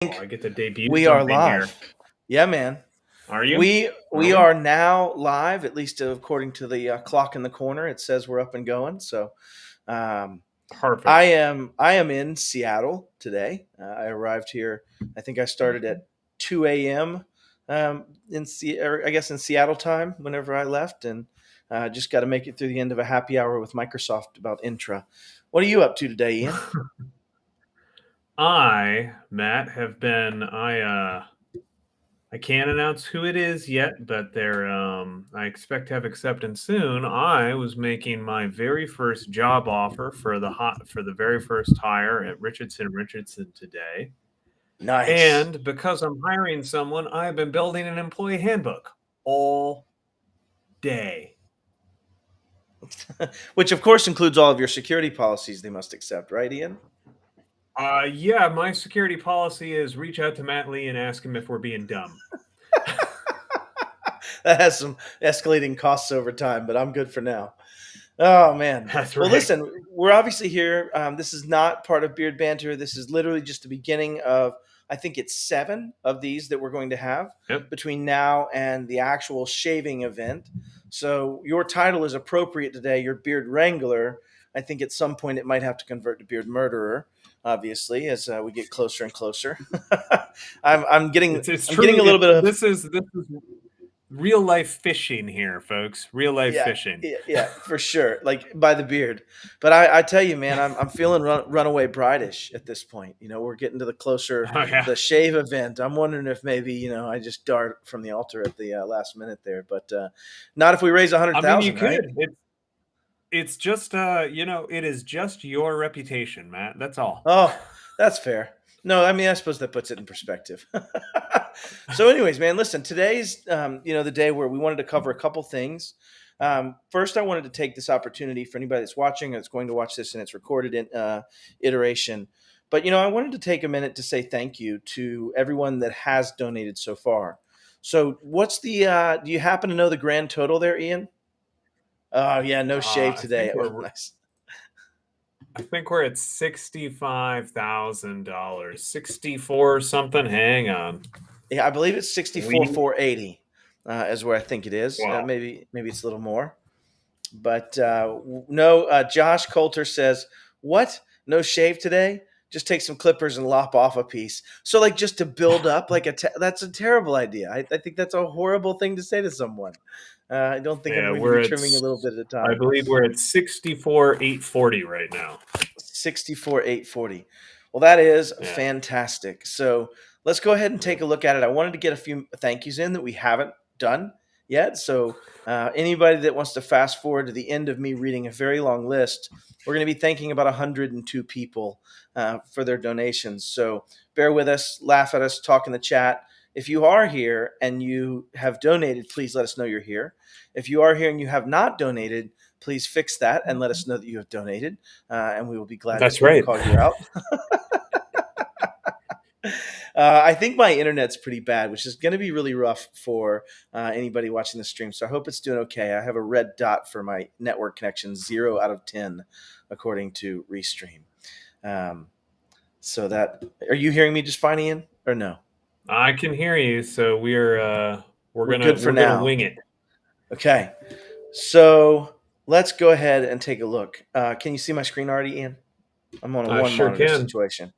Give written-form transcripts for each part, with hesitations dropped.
Oh, I get to debut We are something here. live. Yeah, man. Are you? We Are we? are now live, at least according to the clock in the corner. It says we're up and going. So, um, I Perfect. am in Seattle today. I arrived here. I think I started at 2 a.m. I guess in Seattle time. Whenever I left, and just got to make it through the end of a happy hour with Microsoft about Intra. What are you up to today, Ian? Matt, have been I can't announce who it is yet, but I expect to have acceptance soon. I was making my very first job offer for the very first hire at Richardson today. Nice. And because I'm hiring someone, I've been building an employee handbook all day. Which, of course, includes all of your security policies they must accept, right, Ian? Yeah, my security policy is reach out to Matt Lee and ask him if we're being dumb. That has some escalating costs over time, but I'm good for now. Oh man. That's Well, right. listen, we're obviously here. This is not part of Beard Banter. This is literally just the beginning of, I think it's 7 of these that we're going to have Yep. between now and the actual shaving event. So your title is appropriate today. You're Beard Wrangler. I think at some point it might have to convert to Beard Murderer. Obviously, as we get closer and closer, I'm getting It's I'm getting true. a little bit of This is real life fishing here, folks. Real life yeah, fishing. yeah, for sure. Like by the beard. But I tell you, man, I'm feeling runaway brightish at this point. We're getting to the closer Oh yeah. the shave event. I'm wondering if maybe I just dart from the altar at the last minute there, but not if we raise a hundred I mean, you thousand, right? could. It's just it is just your reputation, Matt. That's all. Oh, that's fair. No, I mean, I suppose that puts it in perspective. So, anyways, man, listen, today's, the day where we wanted to cover a couple things. First, I wanted to take this opportunity for anybody that's watching or that's going to watch this and it's recorded in iteration. But, I wanted to take a minute to say thank you to everyone that has donated so far. So, what's do you happen to know the grand total there, Ian? Oh, yeah, no shave I today. think Oh, we're nice. I think we're at $65,000. 64 something. Hang on. Yeah, I believe it's 64 We 480 is where I think it is. Wow. Maybe it's a little more. But no, Josh Coulter says, "What? No shave today? Just take some clippers and lop off a piece." So, like, just to build up, like that's a terrible idea. I think that's a horrible thing to say to someone. I don't think I'm Yeah, going to be trimming a little bit at a I time. believe we're at 64,840 right now. 64 840. Well, that is Yeah. fantastic. So let's go ahead and take a look at it. I wanted to get a few thank yous in that we haven't done yet. So anybody that wants to fast forward to the end of me reading a very long list, we're going to be thanking about 102 people for their donations. So bear with us, laugh at us, talk in the chat. If you are here and you have donated, please let us know you're here. If you are here and you have not donated, please fix that and let us know that you have donated, and we will be glad That's to right. call you out. I think my internet's pretty bad, which is going to be really rough for anybody watching the stream. So I hope it's doing okay. I have a red dot for my network connection, 0 out of 10, according to Restream. So that are you hearing me just fine, Ian, or no? I can hear you, so we're We're gonna good for we're gonna now. wing it. Okay. So let's go ahead and take a look. Can you see my screen already, Ian? I'm on a I one sure monitor can. situation.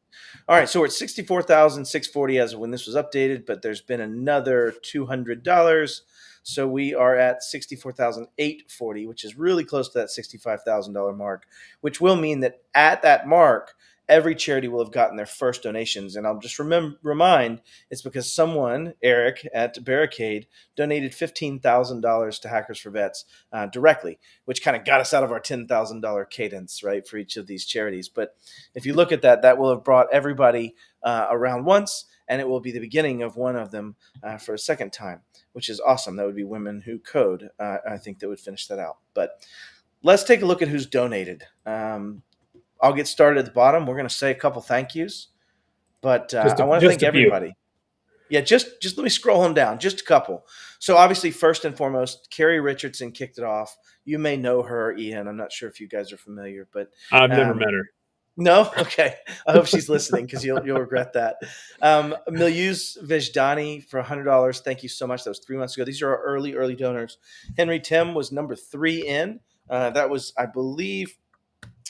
All right, so we're at 64,640 as of when this was updated, but there's been another $200. So we are at 64,840, which is really close to that $65,000 mark, which will mean that at that mark, every charity will have gotten their first donations. And I'll just remind it's because someone, Eric at Barricade, donated $15,000 to Hackers for Vets directly, which kind of got us out of our $10,000 cadence, right, for each of these charities. But if you look at that, that will have brought everybody around once, and it will be the beginning of one of them for a second time, which is awesome. That would be Women Who Code. I think that would finish that out. But let's take a look at who's donated. I'll get started at the bottom. We're going to say a couple thank yous, but I want to Just thank a few. everybody. Yeah, just let me scroll them down, just a couple. So obviously, first and foremost, Carrie Richardson kicked it off. You may know her, Ian. I'm not sure if you guys are familiar, but I've never um, met her. No? Okay. I hope she's listening because you'll regret that. Milius Vejdani for $100. Thank you so much. That was 3 months ago. These are our early donors. Henry Tim was number 3 in. That was, I believe,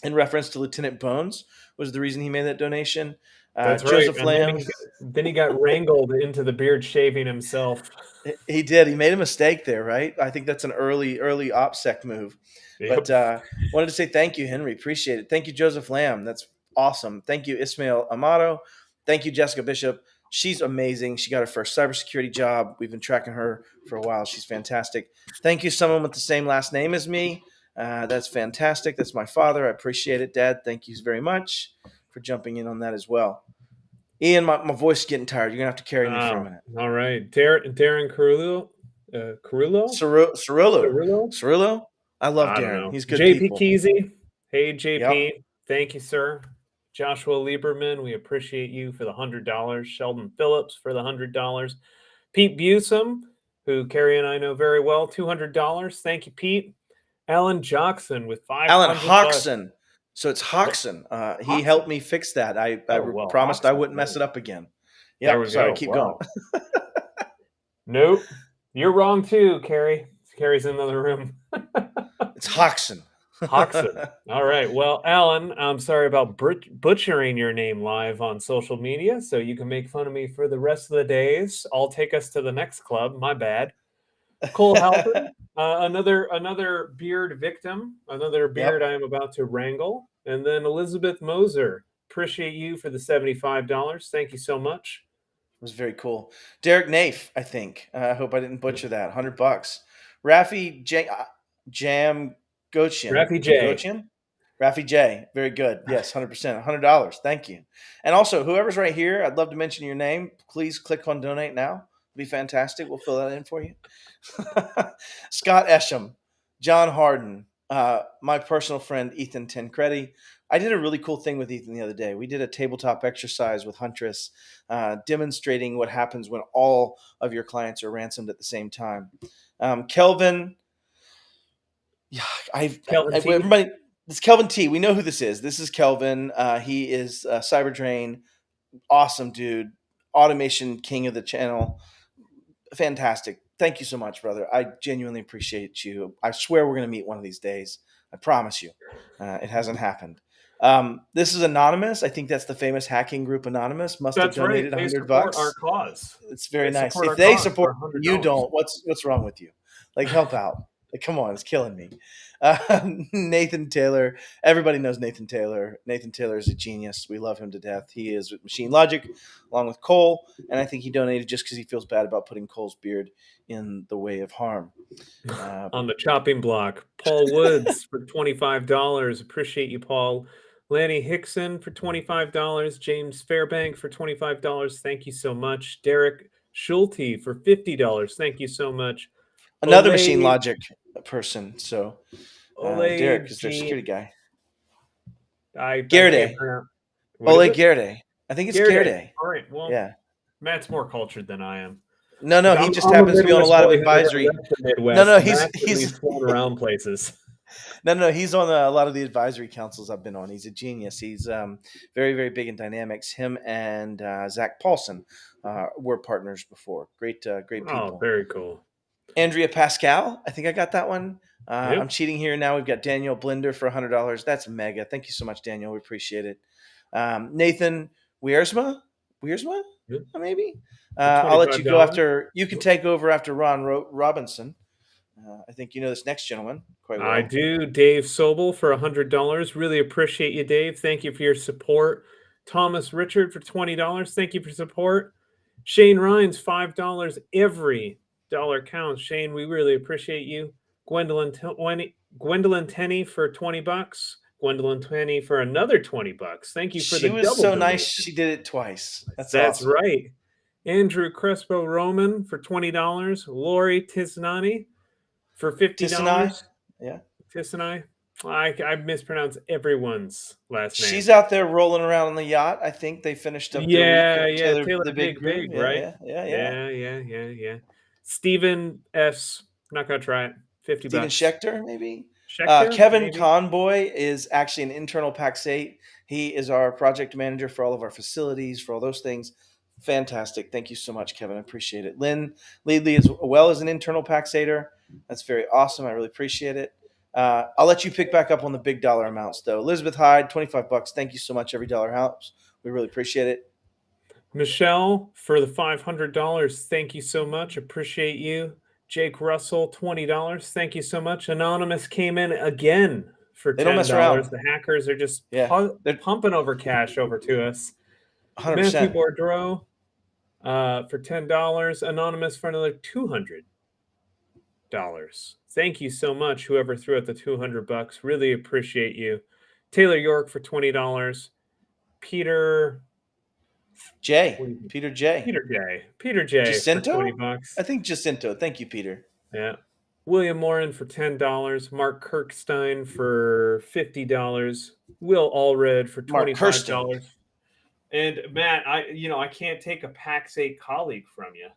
in reference to Lieutenant Bones was the reason he made that donation. That's right. Joseph And then Lamb, he got wrangled into the beard shaving himself. he did. He made a mistake there, right? I think that's an early OPSEC move. Yep. But wanted to say thank you, Henry. Appreciate it. Thank you, Joseph Lamb. That's awesome. Thank you, Ismail Amato. Thank you, Jessica Bishop. She's amazing. She got her first cybersecurity job. We've been tracking her for a while. She's fantastic. Thank you, someone with the same last name as me. That's fantastic. That's my father. I appreciate it, Dad. Thank you very much for jumping in on that as well. Ian, my voice is getting tired. You're going to have to carry me for a Oh, minute. all right. Darren Carullo? Carullo? Cirillo. Cirillo? Cirillo? I love I don't Darren. know. He's good JP people. Kesey. Hey, Yep. JP. Thank you, sir. Joshua Lieberman, we appreciate you for the $100. Sheldon Phillips for the $100. Pete Busum, who Carrie and I know very well, $200. Thank you, Pete. Alan Jockson with Alan 500 bucks. Hodgson. So it's Hodgson. He Hodgson. helped me fix that. I Oh, well, promised I Hodgson. wouldn't mess it up again. There Yep. we Sorry. go. Keep going. Wow. Nope. You're wrong too, Carrie. Carrie's in another room. It's Hodgson. Hodgson. All right. Well, Alan, I'm sorry about butchering your name live on social media, so you can make fun of me for the rest of the days. I'll take us to the next club. My bad. Cole Halpern, another beard victim, another beard Yep. I am about to wrangle, and then Elizabeth Moser. Appreciate you for the $75. Thank you so much. It was very cool. Derek Nafe, I think. I hope I didn't butcher that. $100. Rafi Jam Gochian Rafi or J. Gochian? Rafi J. Very good. Yes, 100%. $100. Thank you. And also, whoever's right here, I'd love to mention your name. Please click on donate now. It'd be fantastic. We'll fill that in for you. Scott Esham, John Harden, my personal friend Ethan Tancredi. I did a really cool thing with Ethan the other day. We did a tabletop exercise with Huntress, demonstrating what happens when all of your clients are ransomed at the same time. Kelvin, yeah, Kelvin T. everybody. This is Kelvin T. We know who this is. This is Kelvin. He is Cyber Drain. Awesome dude. Automation king of the channel. Fantastic. Thank you so much, brother. I genuinely appreciate you. I swear we're going to meet one of these days. I promise you. It hasn't happened. This is Anonymous. I think that's the famous hacking group Anonymous. Must have That's right. donated They $100. support our cause. It's very They nice. support If our they cause support for you, $100. don't. What's wrong with you? Like, help out. Like, come on, it's killing me. Nathan Taylor. Everybody knows Nathan Taylor. Nathan Taylor is a genius. We love him to death. He is with Machine Logic, along with Cole, and I think he donated just because he feels bad about putting Cole's beard in the way of harm. On the chopping block. Paul Woods for $25. Appreciate you, Paul. Lanny Hickson for $25. James Fairbank for $25. Thank you so much. Derek Schulte for $50. Thank you so much. Another Machine Ole Logic person. So Ole Derek is their G. security guy. I can't Garde. pronounce. What is Ole it? Garde. I think it's Garde. Garde. All right. Well, Yeah. Matt's more cultured than I am. No, he just I'm a happens to be on a Midwest lot of boy who never advisory. left the No, Midwest. Matt's at he's least flown around places. no. He's on a lot of the advisory councils I've been on. He's a genius. He's very, very big in dynamics. Him and Zach Paulson were partners before. Great Oh, people. very cool. Andrea Pascal. I think I got that one. Yep. I'm cheating here now. We've got Daniel Blinder for $100. That's mega. Thank you so much, Daniel. We appreciate it. Nathan Wiersma, Yep. maybe. For I'll let you go $25. after. You can take over after Ron Robinson. I think you know this next gentleman quite well. I do. Dave Sobel for $100. Really appreciate you, Dave. Thank you for your support. Thomas Richard for $20. Thank you for support. Shane Rhines, $5. Every dollar counts. Shane, we really appreciate you. Gwendolyn Tenney for $20. Gwendolyn Tenney for another $20. Thank you for She the was double so nice. donation. She did it twice. That's That's awesome. right. Andrew Crespo Roman for $20. Lori Tisnani for $50. Yeah. Tisnani. I mispronounce everyone's last name. She's out there rolling around on the yacht. I think they finished up their week Yeah, with yeah. Taylor the Big Groove. Big, right? Yeah. Yeah. Stephen S. Not gonna try it. 50 Steven bucks. Schechter, maybe. Schechter, Kevin maybe. Conboy is actually an internal PAX 8. He is our project manager for all of our facilities, for all those things. Fantastic. Thank you so much, Kevin. I appreciate it. Lynn Leadley, as well as an internal Paxator. That's very awesome. I really appreciate it. I'll let you pick back up on the big dollar amounts, though. Elizabeth Hyde, $25. Thank you so much. Every dollar helps. We really appreciate it. Michelle, for the $500, thank you so much. Appreciate you. Jake Russell, $20. Thank you so much. Anonymous came in again for They don't mess $10. around. The hackers are just Yeah, they're pumping over cash over to us. Matthew 100%. Bourdreau for $10. Anonymous for another $200. Thank you so much, whoever threw out the $200. Really appreciate you. Taylor York for $20. Peter Peter J. Peter J for Jacinto? $20. I think Jacinto. Thank you, Peter. Yeah. William Morin for $10. Mark Kirkstein for $50. Will Allred for Mark $25. Kirsten. And Matt, I can't take a PAX8 colleague from you.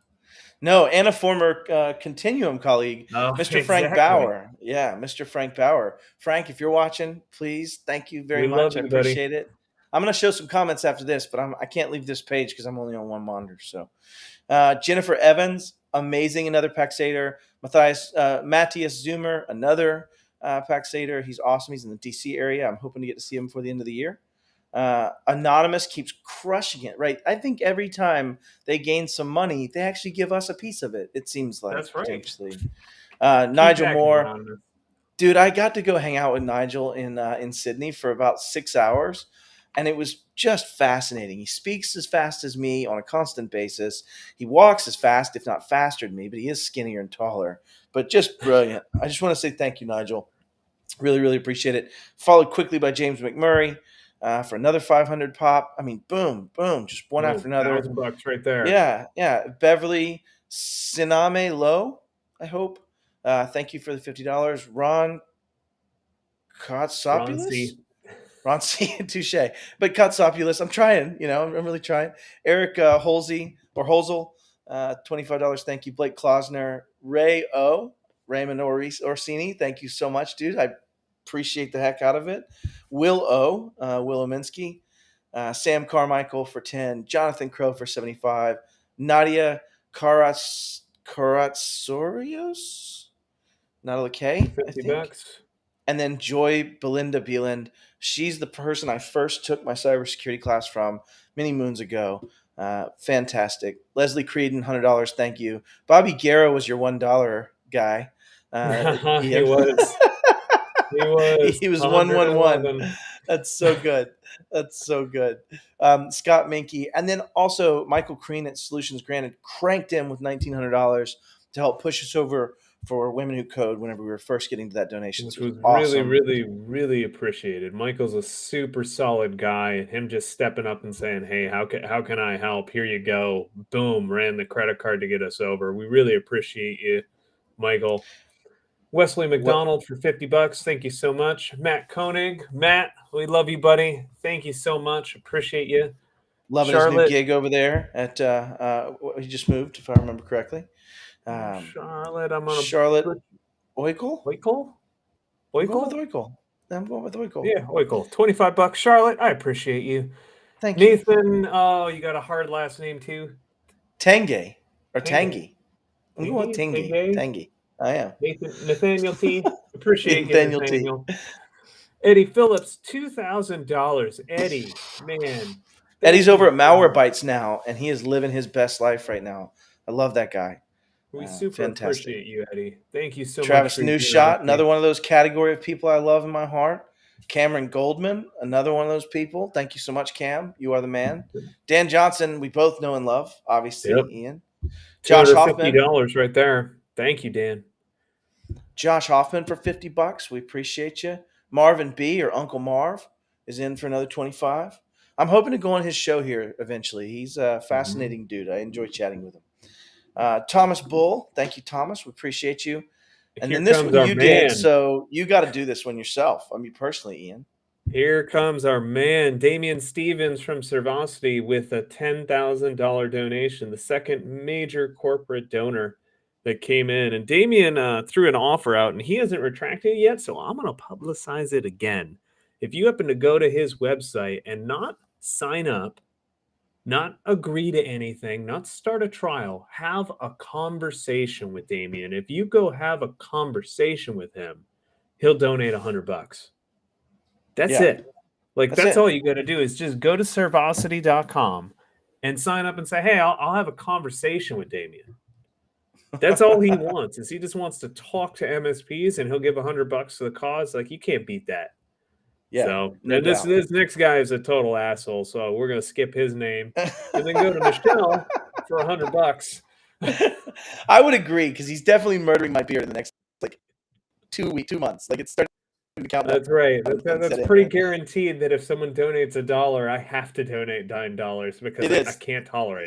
No, and a former Continuum colleague, Oh, Mr. Frank exactly. Bauer. Yeah, Mr. Frank Bauer. Frank, if you're watching, please, thank you very We love much. I you, buddy. appreciate it. I'm going to show some comments after this, but I can't leave this page because I'm only on one monitor. So, Jennifer Evans, amazing, another Paxator. Matthias Zoomer, another Paxator. He's awesome. He's in the DC area. I'm hoping to get to see him before the end of the year. Anonymous keeps crushing it, right? I think every time they gain some money, they actually give us a piece of it. It seems like That's right. potentially. Keep Nigel hacking, Moore, Anonymous. dude, I got to go hang out with Nigel in Sydney for about 6 hours, and it was just fascinating. He speaks as fast as me on a constant basis. He walks as fast, if not faster than me, but he is skinnier and taller. But just brilliant. I just want to say thank you, Nigel. Really, really appreciate it. Followed quickly by James McMurray for another 500 pop. I mean, boom, boom, just one Oh, after another. $1,000 right there. Yeah, yeah. Beverly Siname Low, I hope. Thank you for the $50. Ron Ron Kotsopoulos? C. Ron C. Touche. But Kotsopoulos, I'm trying, I'm really trying. Eric Holsey or Holzel, $25. Thank you. Blake Klausner. Raymond Orsini, thank you so much, dude. I appreciate the heck out of it. Will Ominski. Sam Carmichael for 10. Jonathan Crow for 75. Nadia Karatsorios? Nadia K, I think. $50. And then Joy Belinda Beeland. She's the person I first took my cybersecurity class from many moons ago. Fantastic. Leslie Creedon, $100. Thank you. Bobby Guerra was your $1 guy. He Ian. was. He was. He was 111. 111. That's so good. That's so good. Scott Minke. And then also Michael Crean at Solutions Granted cranked in with $1,900 to help push us over for Women Who Code whenever we were first getting to that donation. Which It was was awesome. really, really, really appreciated. Michael's a super solid guy, and him just stepping up and saying, "Hey, how can I help? Here you go." Boom, ran the credit card to get us over. We really appreciate you, Michael. Wesley McDonald for $50. Thank you so much. Matt Koenig. Matt, we love you, buddy. Thank you so much. Appreciate you. Loving his new gig over there at he just moved, if I remember correctly. Charlotte, I'm on Charlotte Oikel? Oikel? I'm going with Oikel? Oikel. I'm going with Oikel. Yeah, Oikel. $25. Charlotte, I appreciate you. Thank you. Nathan, oh, you got a hard last name too? Tanguy. Or Tanguy. Tangy. I'm going with Tanguy. Tanguy. I am. Nathaniel T. Appreciate you, Nathaniel Nathaniel. Eddie Phillips, $2,000. Eddie, man. Eddie's over at Malwarebytes now, and he is living his best life right now. I love that guy. We super appreciate you, Eddie. Thank you so Travis much. New Shot, another one of those category of people I love in my heart. Cameron Goldman, another one of those people. Thank you so much, Cam. You are the man. Dan Johnson, we both know and love, obviously, yep. Ian. Josh Hoffman. $250 right there. Thank you, Dan. Josh Hoffman for $50. We appreciate you. Marvin B, or Uncle Marv, is in for another 25. I'm hoping to go on his show here eventually. He's a fascinating dude. I enjoy chatting with him. Thomas Bull, thank you, Thomas. We appreciate you. And then this one you did, so you got to do this one yourself. I mean, personally, Ian. Here comes our man, Damian Stevens from Servosity with a $10,000 donation, the second major corporate donor that came in. And Damian threw an offer out, and he hasn't retracted it yet, so I'm going to publicize it again. If you happen to go to his website and not sign up, not agree to anything, not start a trial, have a conversation with Damien. If you go have a conversation with him, he'll donate $100. That's Yeah, it. Like, that's that's it. all you got to do is just go to servosity.com and sign up and say, hey, I'll have a conversation with Damien. That's all he wants is he just wants to talk to MSPs and he'll give $100 to the cause. Like, you can't beat that. Yeah, So, no and this doubt. next guy is a total asshole. So we're gonna skip his name and then go to Michelle for $100. I would agree because he's definitely murdering my beard in the next like 2 months. Like it's starting to count down That's right. and That's set in, pretty man. guaranteed that if someone donates $1, I have to donate $9 because It I is. can't tolerate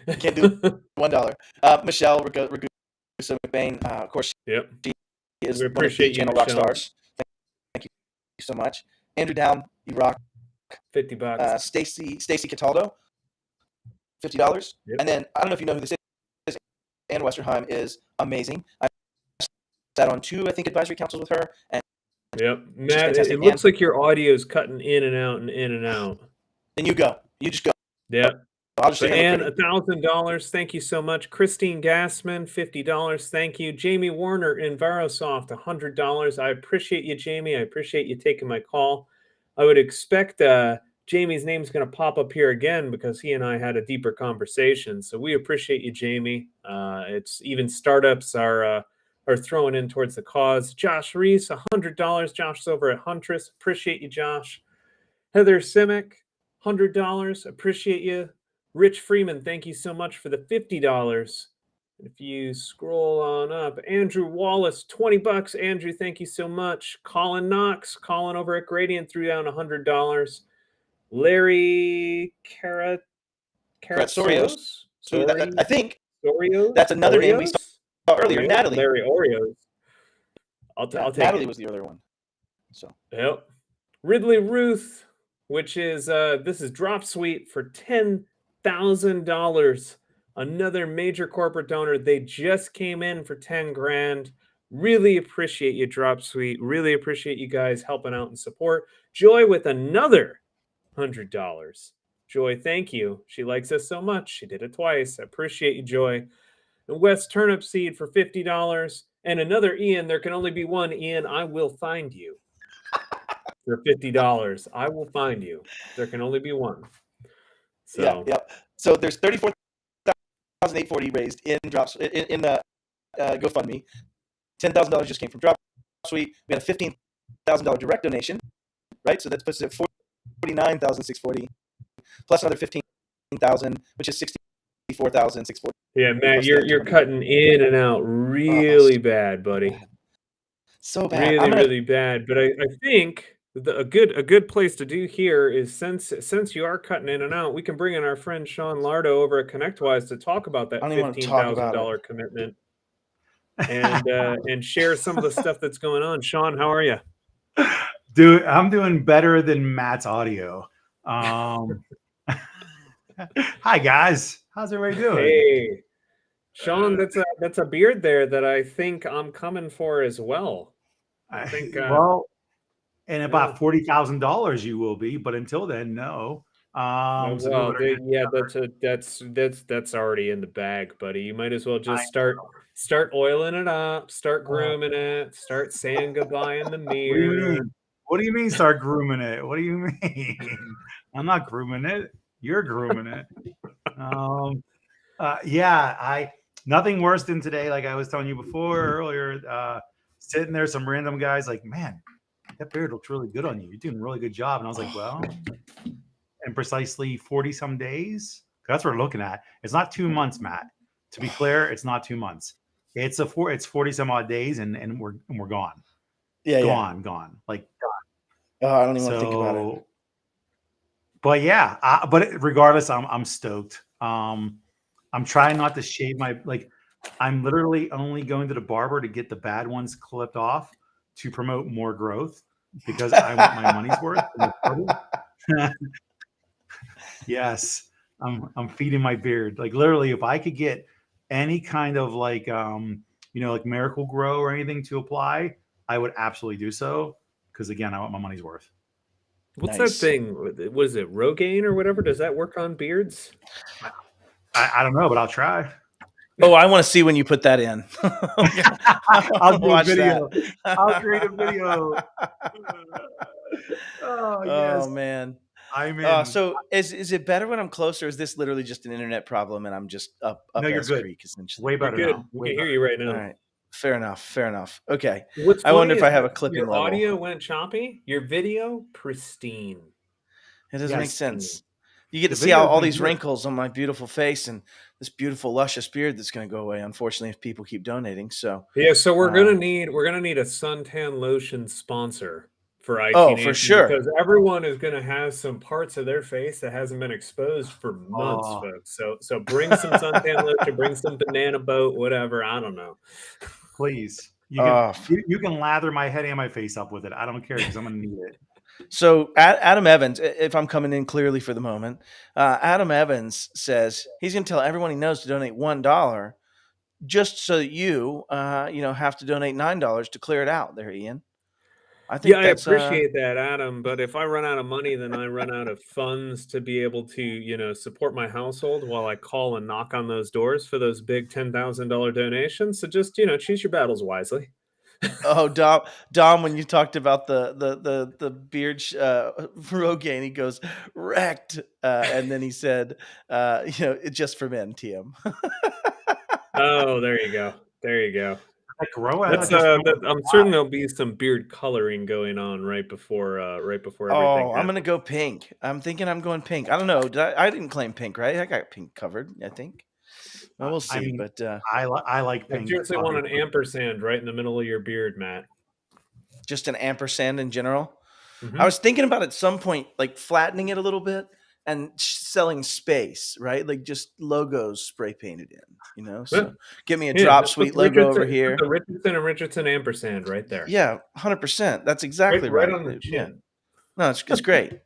You can't do it. $1. Michelle Ragusa McBain, of course, Yep. she is We one of the appreciate you, channel rock Michelle. stars. Thank you so much. Andrew Down, you rock. $50. Stacy Cataldo, $50. Yep. And then I don't know if you know who this is. Ann Westerheim is amazing. I sat on 2, I think, advisory councils with her, and Yep. she's Matt, fantastic. it looks like your audio is cutting in and out and in and out. Then you go. You just go. Yep. I'll just But say Ann, $1,000. Thank you so much. Christine Gassman, $50. Thank you. Jamie Warner in Varosoft, $100. I appreciate you, Jamie. I appreciate you taking my call. I would expect Jamie's name's going to pop up here again because he and I had a deeper conversation. So we appreciate you, Jamie. It's even startups are throwing in towards the cause. Josh Reese, $100. Josh is over at Huntress. Appreciate you, Josh. Heather Simic, $100. Appreciate you. Rich Freeman, thank you so much for the $50. If you scroll on up, Andrew Wallace, $20. Andrew, thank you so much. Colin Knox, Colin over at Gradient, threw down $100. Larry Sorios. Sorry, I think Sorios. that's another name we Oreos? saw earlier. Oreos? Natalie. Larry Oreos. I'll take Natalie it. was the other one. So. Yep. Ridley Ruth, which is this is Drop Suite for $10,000. Another major corporate donor. They just came in for 10 grand. Really appreciate you, Drop Suite. Really appreciate you guys helping out and support. Joy with another $100. Joy, thank you. She likes us so much. She did it twice. I appreciate you, Joy. And West Turnip Seed for $50. And another Ian. There can only be one Ian. I will find you for $50. I will find you. There can only be one. So Yeah. So there's 34,840 raised in drops in the GoFundMe. $10,000 just came from Drop Suite. We had a $15,000 direct donation, right? So that puts it at 49,640 plus another 15,000, which is 64,640. yeah, Matt, you're cutting in and out really bad, buddy. So bad. Really bad. But I think a good place to do here is since you are cutting in and out, we can bring in our friend Sean Lardo over at Connectwise to talk about that $15,000 commitment and share some of the stuff that's going on. Sean, how are you? Dude, I'm doing better than Matt's audio. Hi guys, how's everybody doing? Hey, Sean, that's a beard there that I think I'm coming for as well. I think well, and about $40,000 you will be, but until then, no. Well, that's already in the bag, buddy. You might as well just start oiling it up, start grooming it, start saying goodbye in the mirror. What do you mean start grooming it? What do you mean? I'm not grooming it. You're grooming it. Nothing worse than today, like I was telling you before earlier, sitting there, some random guys like, man, that beard looks really good on you. You're doing a really good job. And I was like, well, in precisely 40 some days, that's what we're looking at. It's not 2 months, Matt. To be clear, it's not 2 months. It's 40 some odd days and we're gone. Gone. Like gone. I don't even want to think about it. But yeah, but regardless, I'm stoked. I'm trying not to shave I'm literally only going to the barber to get the bad ones clipped off to promote more growth because I want my money's worth. Yes, I'm feeding my beard. Like literally, if I could get any kind of like Miracle Grow or anything to apply, I would absolutely do so. Because again, I want my money's worth. What's that Nice. thing? What is it? Rogaine or whatever? Does that work on beards? I don't know, but I'll try. Oh, I want to see when you put that in. I'll do a Watch that. video. I'll create a video. Oh Oh yes, man. I'm in. So is it better when I'm closer? Or is this literally just an internet problem and I'm just No, up you're S good. Creek essentially? Way You're better good. now. We Way can hear better. you right All now. right. Fair enough. Fair enough. Okay. What's I wonder funny if is I have that a clipping your level. audio went choppy. Your video, pristine. It doesn't make Yes, Pristine. sense. You get the to see all video's been these good. wrinkles on my beautiful face and this beautiful luscious beard that's going to go away. Unfortunately, if people keep donating. So, Yeah, so we're uh, gonna need a suntan lotion sponsor for oh, for ITNation sure. because everyone is gonna have some parts of their face that hasn't been exposed for months, Oh, folks. So bring some suntan lotion, bring some banana boat, whatever. I don't know. please. Oh, You can lather my head and my face up with it. I don't care because I'm gonna need it. so Adam Evans, if I'm coming in clearly for the moment, Adam Evans says he's going to tell everyone he knows to donate $1 just so that you have to donate $9 to clear it out there, Ian. I Yeah, think I that's appreciate that, Adam. But if I run out of money, then I run out of funds to be able to, support my household while I call and knock on those doors for those big $10,000 donations. So just, choose your battles wisely. oh Dom. When you talked about the beard Rogaine, he goes wrecked, and then he said, it's just for men, TM. Oh, there you go. There you go. Like grow out That's just I'm certain there'll be some beard coloring going on right before everything Oh, I'm gonna happens. go pink. I'm thinking I'm going pink. I don't know. I didn't claim pink, right? I got pink covered, I think. Well, we'll I see. mean, But I like I pink. seriously want an Obviously. ampersand right in the middle of your beard, Matt. just an ampersand in general. I Hmm. was thinking about at some point, like flattening it a little bit and selling space, right? Like just logos spray painted in, Yeah, So get me a yeah. drop Just put suite logo over The here. Richardson and Richardson ampersand right there, Yeah, 100%. That's right, exactly right right. on the Yeah, chin. no, it's great.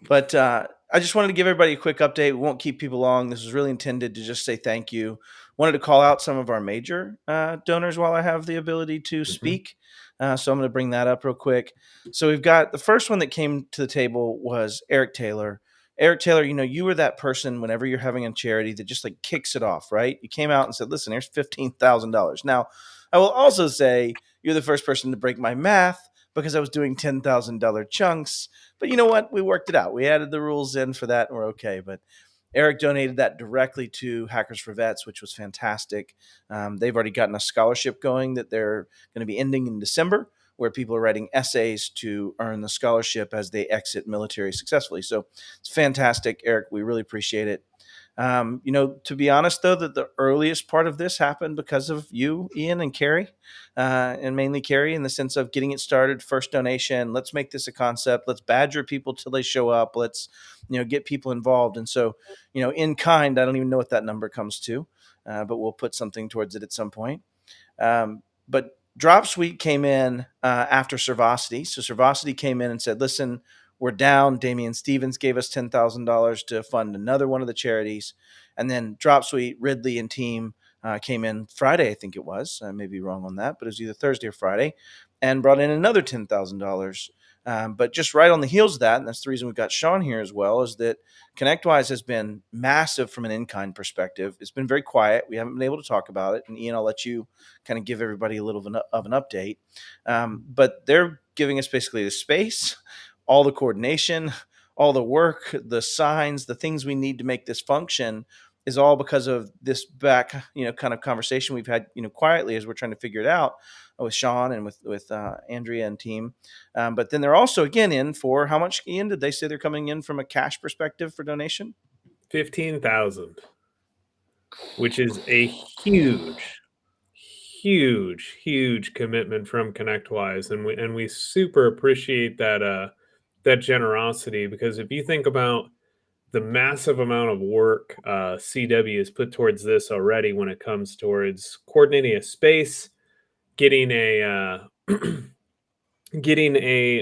But I just wanted to give everybody a quick update. We won't keep people long. This was really intended to just say thank you. Wanted to call out some of our major donors while I have the ability to Hmm. speak. So I'm going to bring that up real quick. So we've got the first one that came to the table was Eric Taylor. Eric Taylor, you were that person whenever you're having a charity that just like kicks it off, right? You came out and said, listen, here's $15,000. Now, I will also say you're the first person to break my math because I was doing $10,000 chunks. But you know what? We worked it out. We added the rules in for that and we're okay. But Eric donated that directly to Hackers for Vets, which was fantastic. They've already gotten a scholarship going that they're going to be ending in December, where people are writing essays to earn the scholarship as they exit military successfully. So it's fantastic, Eric. We really appreciate it. To be honest, though, that the earliest part of this happened because of you, Ian, and Carrie, and mainly Carrie, in the sense of getting it started. First donation. Let's make this a concept. Let's badger people till they show up. Let's, get people involved. And so, in kind, I don't even know what that number comes to, but we'll put something towards it at some point. But Drop Suite came in after Servosity. So Servosity came in and said, listen, we're down. Damian Stevens gave us $10,000 to fund another one of the charities. And then Drop Suite, Ridley, and team came in Friday, I think it was. I may be wrong on that, but it was either Thursday or Friday, and brought in another $10,000. But just right on the heels of that, and that's the reason we've got Sean here as well, is that Connectwise has been massive from an in-kind perspective. It's been very quiet. We haven't been able to talk about it. And Ian, I'll let you kind of give everybody a little of an update. But they're giving us basically the space, all the coordination, all the work, the signs, the things we need to make this function is all because of this back, kind of conversation we've had, quietly as we're trying to figure it out with Sean and with Andrea and team. But then they're also again in for how much, Ian? Did they say they're coming in from a cash perspective for donation? 15,000, which is a huge, huge, huge commitment from Connectwise, and we super appreciate that generosity because if you think about the massive amount of work CW has put towards this already when it comes towards coordinating a space, getting getting a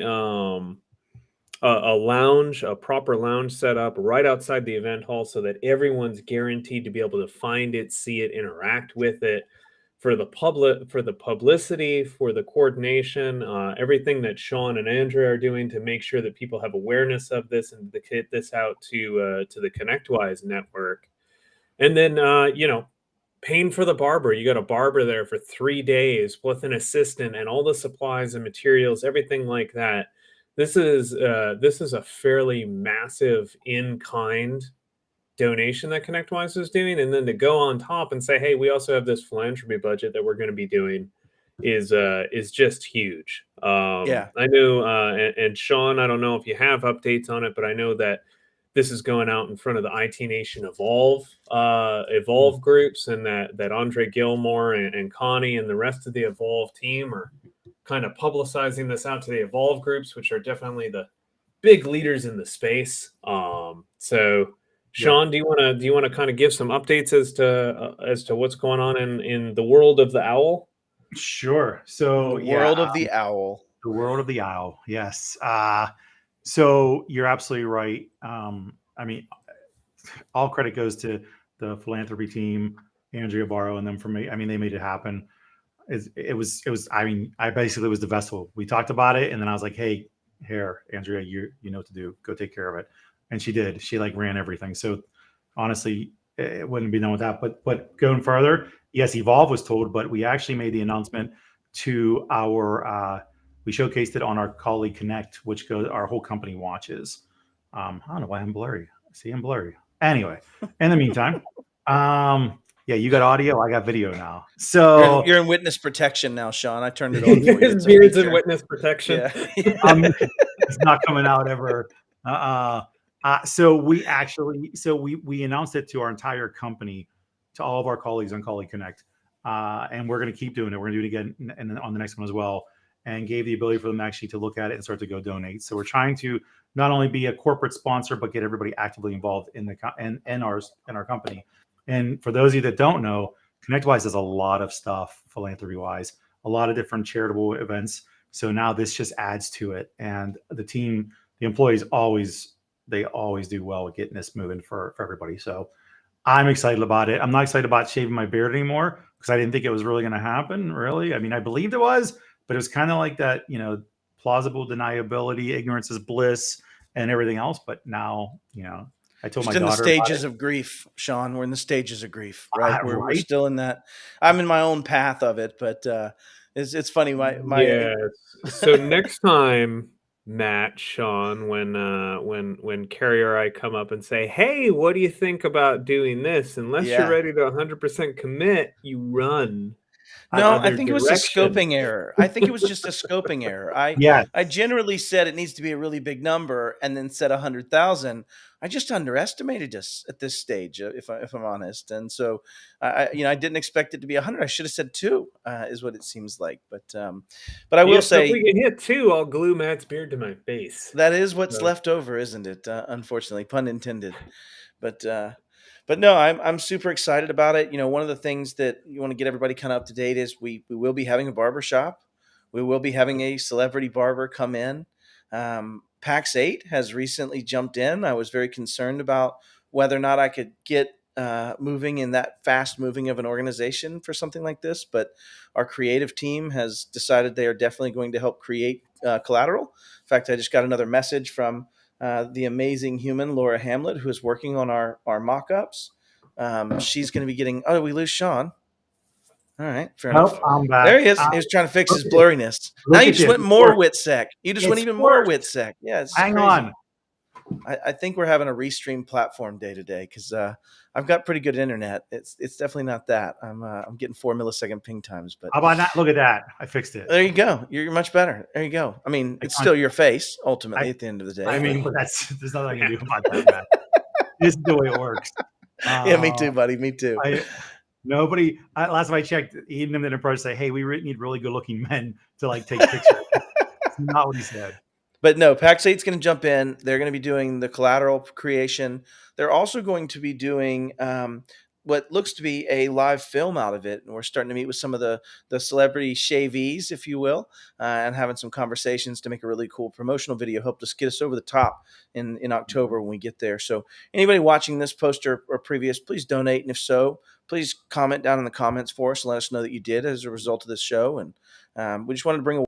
lounge, a proper lounge set up right outside the event hall so that everyone's guaranteed to be able to find it, see it, interact with it. for the publicity, for the coordination, everything that Sean and Andrea are doing to make sure that people have awareness of this and to get this out to the Connectwise network. And then paying for the barber. You got a barber there for 3 days with an assistant and all the supplies and materials, everything like that. This is a fairly massive in kind donation that Connectwise is doing, and then to go on top and say, hey, we also have this philanthropy budget that we're going to be doing is just huge. Yeah. I know, and Sean, I don't know if you have updates on it, but I know that this is going out in front of the ITNation Evolve groups, and that Andre Gilmore and Connie and the rest of the Evolve team are kind of publicizing this out to the Evolve groups, which are definitely the big leaders in the space. So Sean, do you want to kind of give some updates as to what's going on in the world of the owl? Sure. So The world of the owl. The world of the owl. Yes. So you're absolutely right. I mean, all credit goes to the philanthropy team, Andrea Barrow, and them for me. I mean, they made it happen. It was. I mean, I basically was the vessel. We talked about it, and then I was like, "Hey, here, Andrea, you know what to do. Go take care of it." And she did. She like ran everything. So honestly, it wouldn't be done with that. But going further, yes, Evolve was told, but we actually made the announcement to our. We showcased it on our colleague Connect, which goes our whole company watches. I don't know why I'm blurry. See, I'm blurry. Anyway, in the meantime, yeah, you got audio. I got video now. So you're in witness protection now, Sean. I turned it on for you. His beard's in witness protection. Yeah. It's not coming out ever. So we announced it to our entire company, to all of our colleagues on Colleague Connect, and we're going to keep doing it. We're going to do it again and on the next one as well, and gave the ability for them actually to look at it and start to go donate. So we're trying to not only be a corporate sponsor, but get everybody actively involved in our company. And for those of you that don't know, Connectwise does a lot of stuff philanthropy-wise, a lot of different charitable events. So now this just adds to it. And the team, the employees always do well with getting this moving for everybody. So I'm excited about it. I'm not excited about shaving my beard anymore because I didn't think it was really going to happen, really. I mean, I believed it was, but it was kind of like that, plausible deniability, ignorance is bliss, and everything else. But now, I told my daughter. In the stages of grief, Sean. We're in the stages of grief, right? We're still in that. I'm in my own path of it, but it's funny. Yeah. So next time, Matt, Sean, when Carrie or I come up and say, "Hey, what do you think about doing this?" Unless you're ready to 100% commit, you run. No, I think it was a scoping error. I think it was just a scoping error. I generally said it needs to be a really big number, and then said 100,000. I just underestimated us at this stage, if I'm honest. And so, I didn't expect it to be 100. I should have said 2, is what it seems like. But I will say, if we can hit 2, I'll glue Matt's beard to my face. That is what's left over, isn't it? Unfortunately, pun intended. But no, I'm super excited about it. One of the things that you want to get everybody kind of up to date is we will be having a barber shop. We will be having a celebrity barber come in. PAX 8 has recently jumped in. I was very concerned about whether or not I could get moving in that fast moving of an organization for something like this. But our creative team has decided they are definitely going to help create collateral. In fact, I just got another message from the amazing human, Laura Hamlet, who is working on our mock-ups. She's going to be getting... Oh, did we lose Sean? All right, fair enough. I'm back. There he is. He was trying to fix his blurriness. Now you just went more WITSEC. You just went even more WITSEC. Yeah, it's Hang crazy. on. I think we're having a restream platform day today because I've got pretty good internet. It's definitely not that. I'm getting 4 millisecond ping times. But how about that? Look at that. I fixed it. There you go. You're much better. There you go. I mean, it's still your face ultimately at the end of the day. I mean, but there's nothing I can do about that, man. This is the way it works. Yeah, me too, buddy. Me too. Nobody. Last time I checked, he didn't approach say, "Hey, we need really good-looking men to take pictures." That's not what he said. But no, PAX 8's going to jump in. They're going to be doing the collateral creation. They're also going to be doing what looks to be a live film out of it. And we're starting to meet with some of the celebrity shavees, if you will, and having some conversations to make a really cool promotional video. Help us get us over the top in October when we get there. So anybody watching this post or previous, please donate. And if so, please comment down in the comments for us and let us know that you did as a result of this show. And we just wanted to bring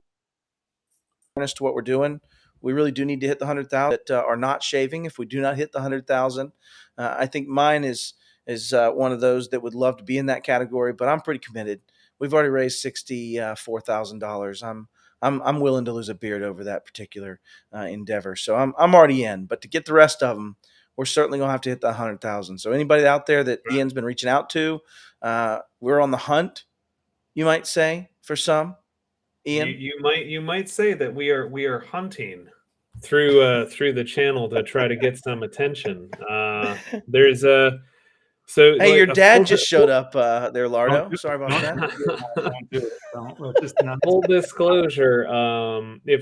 awareness to what we're doing. We really do need to hit the 100,000 that are not shaving. If we do not hit the 100,000, I think mine is one of those that would love to be in that category, but I'm pretty committed. We've already raised $64,000. I'm willing to lose a beard over that particular endeavor, so I'm already in. But to get the rest of them, we're certainly gonna have to hit the 100,000. So anybody out there that Ian's been reaching out to, we're on the hunt, you might say, for some. Ian, You might say that we are hunting through the channel to try to get some attention. There's a so hey, like your a dad full, just showed up there, Don't Lardo. do Sorry it. about Don't that. do it. Don't do it. Don't. Just not. full disclosure.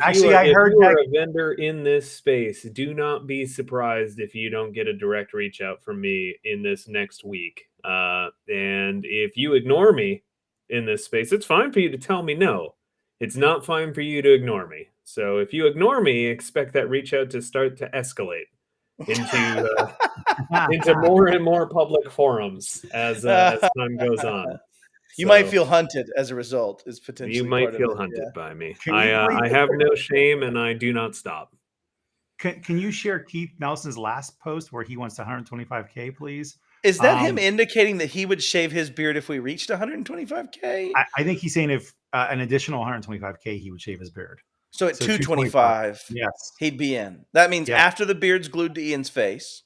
Actually, I If heard you are that. a vendor in this space, do not be surprised if you don't get a direct reach out from me in this next week. And if you ignore me in this space, it's fine for you to tell me no. It's not fine for you to ignore me. So if you ignore me, expect that reach out to start to escalate into more and more public forums as time goes on. You might So feel hunted as a result. Is you potentially might part of feel it. Yeah. hunted by me. Can you please? I have no shame and I do not stop. Can you share Keith Nelson's last post where he wants 125K, please? Is that him indicating that he would shave his beard if we reached 125K? I think he's saying if an additional 125K, he would shave his beard. So at So 225, yes, he'd be in. That means yeah, after the beard's glued to Ian's face,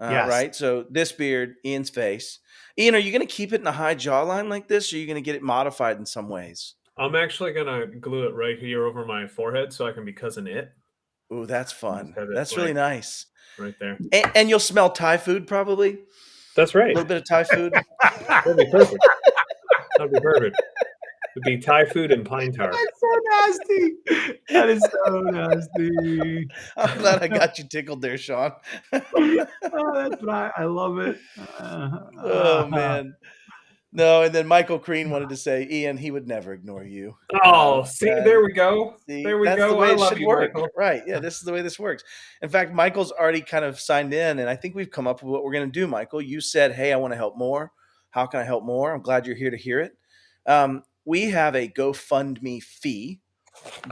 yes. right? So this beard, Ian's face. Ian, are you going to keep it in a high jawline like this, or are you going to get it modified in some ways? I'm actually gonna glue it right here over my forehead so I can be cousin it. Ooh, that's Just fun. have it That's really like nice. right there. And you'll smell Thai food probably. That's A right. little bit of Thai food. That'd be perfect. That'd be perfect. It'd be Thai food and pine tar. That's so nasty. That is so nasty. I'm glad I got you tickled there, Sean. Oh, that's what I love it. Oh man. No, and then Michael Crean wanted to say, Ian, he would never ignore you. Oh, see, there we go. See, There we that's the go. way I it love should you, work. Michael. Right. Yeah, this is the way this works. In fact, Michael's already kind of signed in, and I think we've come up with what we're going to do, Michael. You said, hey, I want to help more. How can I help more? I'm glad you're here to hear it. We have a GoFundMe fee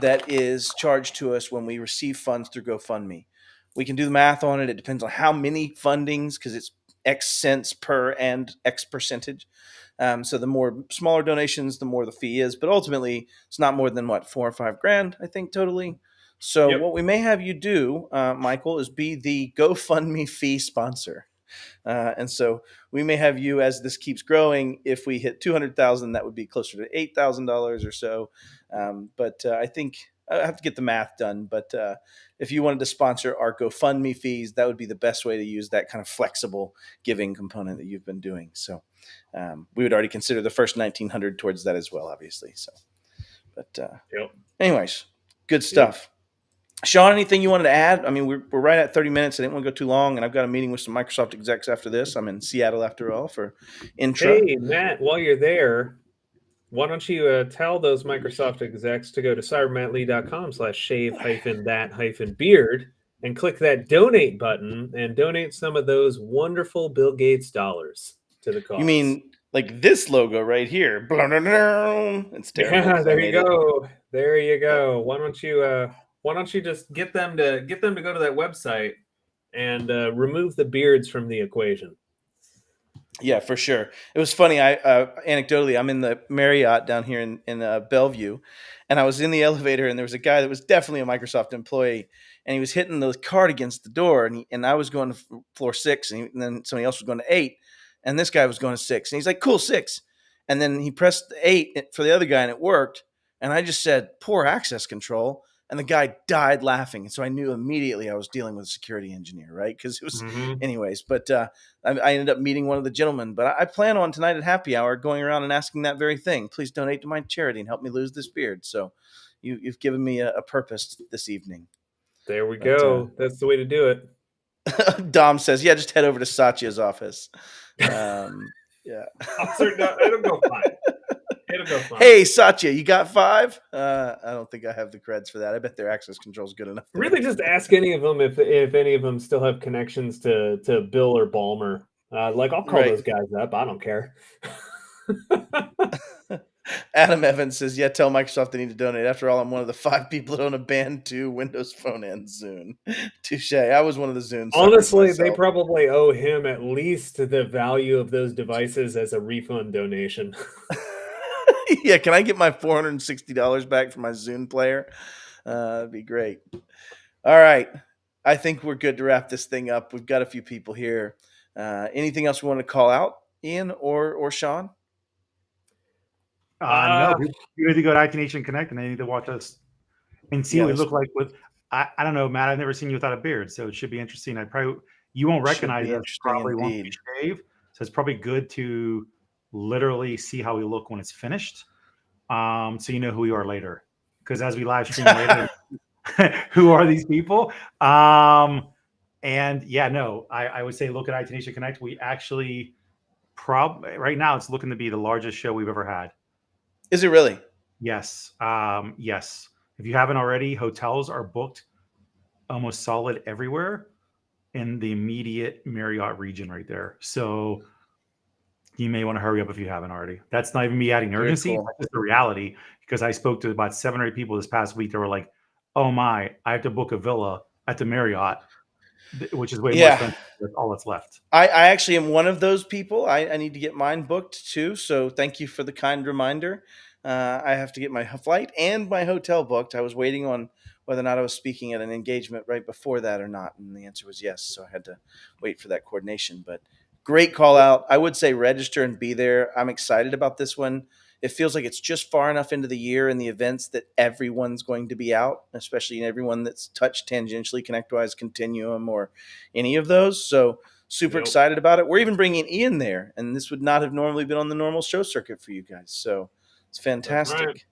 that is charged to us when we receive funds through GoFundMe. We can do the math on it. It depends on how many fundings, because it's X cents per and X percentage. So the more smaller donations, the more the fee is. But ultimately, it's not more than what, $4 or $5 grand, I think, totally. So Yep. what we may have you do, Michael, is be the GoFundMe fee sponsor. And so we may have you, as this keeps growing, if we hit 200,000, that would be closer to $8,000 or so. But I think I have to get the math done. But if you wanted to sponsor our GoFundMe fees, that would be the best way to use that kind of flexible giving component that you've been doing. So we would already consider the first 1,900 towards that as well, obviously. So, but Yep. anyways, good stuff. Sean, anything you wanted to add? I mean, we're right at 30 minutes. I didn't want to go too long, and I've got a meeting with some Microsoft execs after this. I'm in Seattle, after all, for intra. Hey, Matt, while you're there, why don't you tell those Microsoft execs to go to cybermattlee.com/shave-that-beard and click that donate button and donate some of those wonderful Bill Gates dollars to the cause. You mean like this logo right here? It's terrible. Yeah, 'cause I there you made it. go. There you go. Why don't you just get them to go to that website and remove the beards from the equation? Yeah, for sure. It was funny. I anecdotally, I'm in the Marriott down here in Bellevue, and I was in the elevator, and there was a guy that was definitely a Microsoft employee, and he was hitting the card against the door, and I was going to floor 6, and then somebody else was going to 8, and this guy was going to 6, and he's like, "Cool, 6," and then he pressed the 8 for the other guy, and it worked, and I just said, "Poor access control." And the guy died laughing. And so I knew immediately I was dealing with a security engineer, right? Because it was, anyways. But I ended up meeting one of the gentlemen. But I plan on tonight at happy hour going around and asking that very thing. Please donate to my charity and help me lose this beard. So you've given me a purpose this evening. There we go. That's the way to do it. Dom says, yeah, just head over to Satya's office. Yeah. It'll go fine. It'll go fine. Hey, Satya, you got 5? I don't think I have the creds for that. I bet their access control is good enough. Really, just ask any of them if any of them still have connections to Bill or Ballmer. I'll call Right. those guys up. I don't care. Adam Evans says, "Yeah, tell Microsoft they need to donate. After all, I'm one of the 5 people that own a Band 2, Windows Phone, and Zune." Touche. I was one of the Zune suckers Honestly, they myself. probably owe him at least the value of those devices as a refund donation. Yeah, can I get my $460 back for my Zune player? That'd be great. All right. I think we're good to wrap this thing up. We've got a few people here. Anything else we want to call out, Ian or Sean? No, you need to go to ITNation Connect and they need to watch us and see Yeah, what we this look like with. I don't know, Matt. I've never seen you without a beard, so it should be interesting. You won't should recognize be us interesting probably once we indeed. shave. So it's probably good to literally see how we look when it's finished, so you know who we are later. Because as we live stream later, who are these people? And yeah, no, I would say look at ITNation Connect. We actually right now it's looking to be the largest show we've ever had. Is it really? Yes. Yes. If you haven't already, hotels are booked almost solid everywhere in the immediate Marriott region right there. So you may want to hurry up if you haven't already. That's not even me adding Very urgency. cool. That's just the reality because I spoke to about 7 or 8 people this past week that were like, oh my, I have to book a villa at the Marriott, which is way more Yeah. expensive. That's all that's left. I actually am one of those people. I need to get mine booked too. So thank you for the kind reminder. I have to get my flight and my hotel booked. I was waiting on whether or not I was speaking at an engagement right before that or not. And the answer was yes. So I had to wait for that coordination. But great call out. I would say register and be there. I'm excited about this one. It feels like it's just far enough into the year and the events that everyone's going to be out, especially everyone that's touched tangentially Connectwise, Continuum, or any of those. So super Yep. excited about it. We're even bringing Ian there, and this would not have normally been on the normal show circuit for you guys. So it's That's right. fantastic.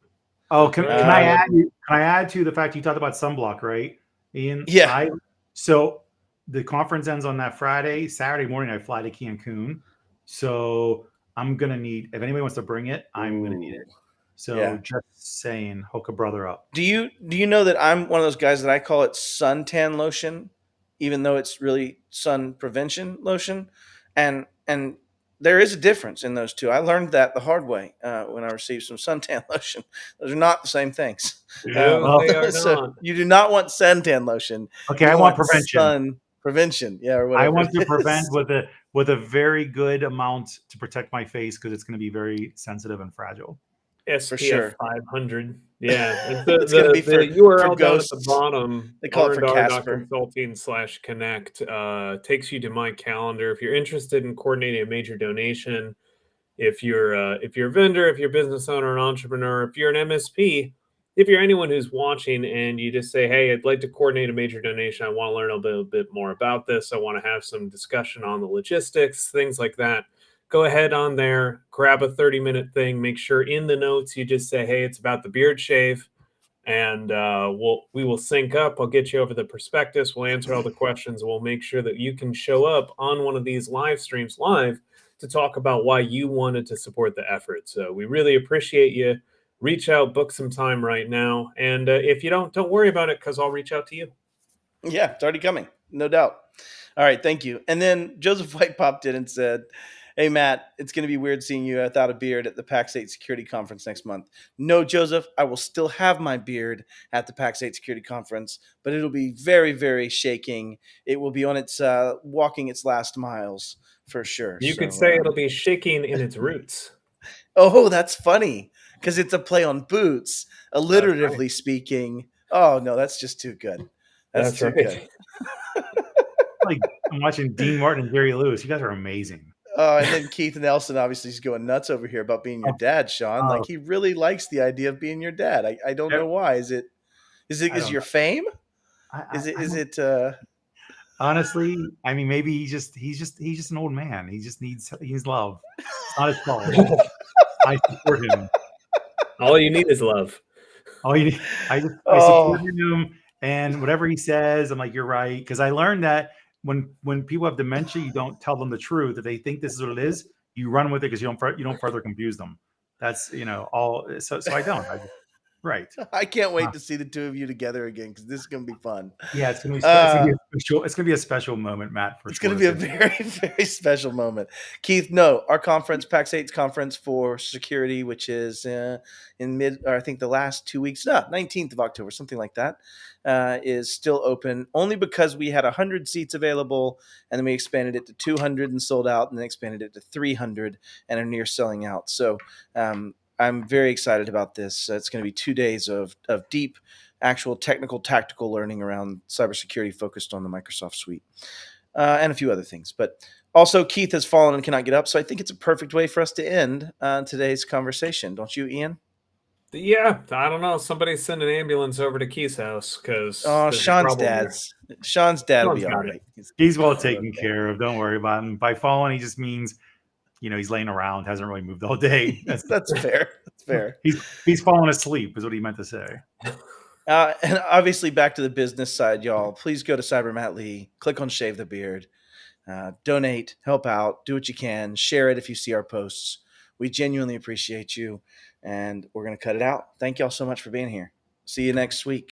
Oh, That's can right. I add? Can I add to the fact you talked about sunblock, right, Ian? Yeah. So the conference ends on that Friday. Saturday morning, I fly to Cancun. So I'm gonna need. If anybody wants to bring it, I'm gonna need it. So Yeah. just saying, hook a brother up. Do you know that I'm one of those guys that I call it suntan lotion, even though it's really sun prevention lotion, and there is a difference in those two. I learned that the hard way when I received some suntan lotion. Those are not the same things. No, they are So not. you do not want suntan lotion. Okay, You I want want prevention. sun prevention, yeah, or I whatever. want to it prevent is. with a very good amount to protect my face because it's going to be very sensitive and fragile. For SPF sure. 500. Yeah. It's It's going to be the for URL down at the ghosts. bottom, They call it for Casper. rndr.consulting/connect, takes you to my calendar. If you're interested in coordinating a major donation, if you're a vendor, if you're a business owner, an entrepreneur, if you're an MSP, if you're anyone who's watching and you just say, hey, I'd like to coordinate a major donation, I want to learn a bit more about this, I want to have some discussion on the logistics, things like that, go ahead on there, grab a 30-minute thing, make sure in the notes you just say, hey, it's about the beard shave, and we will sync up. I'll get you over the prospectus, we'll answer all the questions, we'll make sure that you can show up on one of these live streams live to talk about why you wanted to support the effort. So we really appreciate you. Reach out, book some time right now, and if you don't worry about it, because I'll reach out to you. Yeah, it's already coming, no doubt. All right, thank you. And then Joseph White popped in and said, hey, Matt, it's going to be weird seeing you without a beard at the PAX 8 Security Conference next month. No, Joseph, I will still have my beard at the PAX 8 Security Conference, but it'll be very, very shaking. It will be on its walking its last miles for sure. You So, could say it'll be shaking in its roots. oh, that's funny because it's a play on boots, That's right. alliteratively speaking. Oh, no, that's just too good. That's too right. good. Like I'm watching Dean Martin and Jerry Lewis. You guys are amazing. And then Keith Nelson obviously is going nuts over here about being your dad, Sean. Like he really likes the idea of being your dad. I don't know why. Is your fame? Is it? Honestly, I mean, maybe he's just an old man. He needs love. It's not his fault. I support him. All you need is love. I support him, and whatever he says, I'm like, you're right. Because I learned that when people have dementia, you don't tell them the truth. If they think this is what it is, you run with it because you don't further confuse them. That's all. So I don't. Right. I can't Uh, wait to see the two of you together again because this is going to be fun. yeah, it's gonna be Uh, it's gonna be a special moment, Matt, for it's sure going to to be a say. very, very special moment. Keith, no, our conference, PAX 8's conference for security, which is in or I think the last 2 weeks, 19th of October, something like that, is still open only because we had 100 seats available and then we expanded it to 200 and sold out and then expanded it to 300 and are near selling out. So I'm very excited about this. It's going to be 2 days of deep, actual technical, tactical learning around cybersecurity focused on the Microsoft suite. And a few other things. But also, Keith has fallen and cannot get up. So I think it's a perfect way for us to end today's conversation. Don't you, Ian? Yeah, I don't know. Somebody send an ambulance over to Keith's house because Oh, there's a problem there. Sean's dad will Sean's be all got it. right. He's well He'll be taken okay. care of. Don't worry about him. By falling, he just means, he's laying around, hasn't really moved all day. That's fair. That's fair. He's fallen asleep, is what he meant to say. And obviously, back to the business side, y'all. Please go to Cyber Matt Lee, click on Shave the Beard, donate, help out, do what you can, share it if you see our posts. We genuinely appreciate you, and we're going to cut it out. Thank y'all so much for being here. See you next week.